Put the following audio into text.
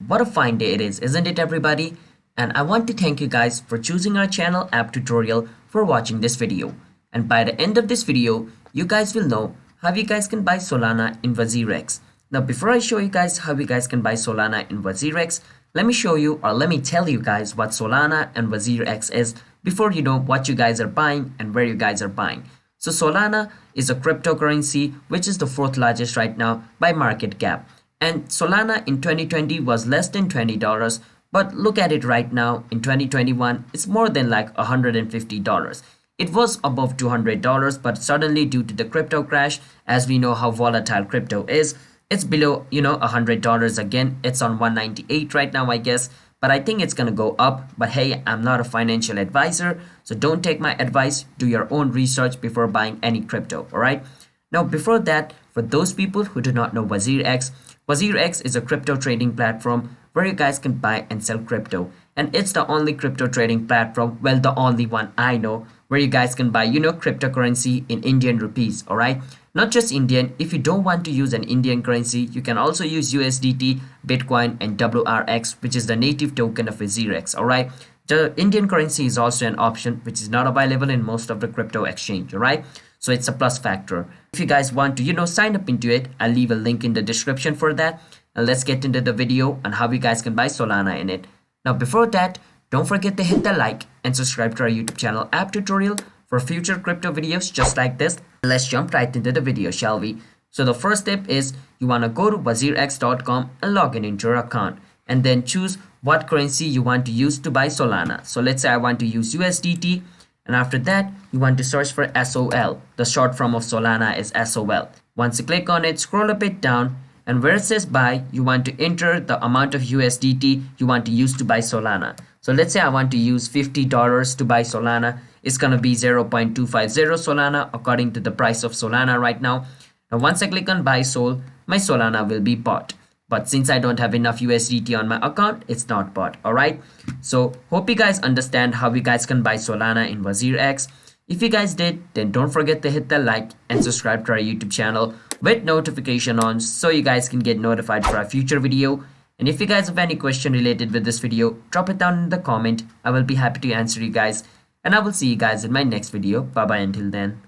what a fine day it is, isn't it everybody? And I want to thank you guys for choosing our channel app tutorial for watching this video. And by the end of this video, you guys will know how you guys can buy Solana in WazirX. Now before I show you guys how you guys can buy Solana in WazirX, let me show you or let me tell you guys what Solana and WazirX is before you know what you guys are buying and where you guys are buying. So Solana is a cryptocurrency which is the fourth largest right now by market cap. And Solana in 2020 was less than $20, but look at it right now in 2021, it's more than like $150. It was above $200, but suddenly due to the crypto crash, as we know how volatile crypto is, it's below, $100 again. It's on 198 right now, I guess, but I think it's gonna go up. But hey, I'm not a financial advisor, so don't take my advice. Do your own research before buying any crypto, all right? Now, before that, for those people who do not know WazirX, WazirX is a crypto trading platform where you guys can buy and sell crypto. And it's the only crypto trading platform, well, the only one I know, where you guys can buy, cryptocurrency in Indian rupees, all right? Not just Indian. If you don't want to use an Indian currency, you can also use USDT, Bitcoin, and WRX, which is the native token of WazirX, all right? The Indian currency is also an option, which is not available in most of the crypto exchange, all right? So it's a plus factor. If you guys want to, sign up into it, I'll leave a link in the description for that. And let's get into the video on how you guys can buy Solana in it. Now, before that, don't forget to hit the like and subscribe to our YouTube channel app tutorial for future crypto videos just like this. Let's jump right into the video, shall we? So the first step is you want to go to wazirx.com and log in into your account and then choose what currency you want to use to buy Solana. So let's say I want to use USDT. And after that, you want to search for SOL. The short form of Solana is SOL. Once you click on it, scroll a bit down, and where it says buy, you want to enter the amount of USDT you want to use to buy Solana. So let's say I want to use $50 to buy Solana. It's going to be 0.250 Solana according to the price of Solana right now. Now once I click on buy Sol, my Solana will be bought. But since I don't have enough USDT on my account, it's not bought, alright? So hope you guys understand how you guys can buy Solana in WazirX. If you guys did, then don't forget to hit the like and subscribe to our YouTube channel with notification on so you guys can get notified for our future video. And if you guys have any question related with this video, drop it down in the comment. I will be happy to answer you guys. And I will see you guys in my next video. Bye bye until then.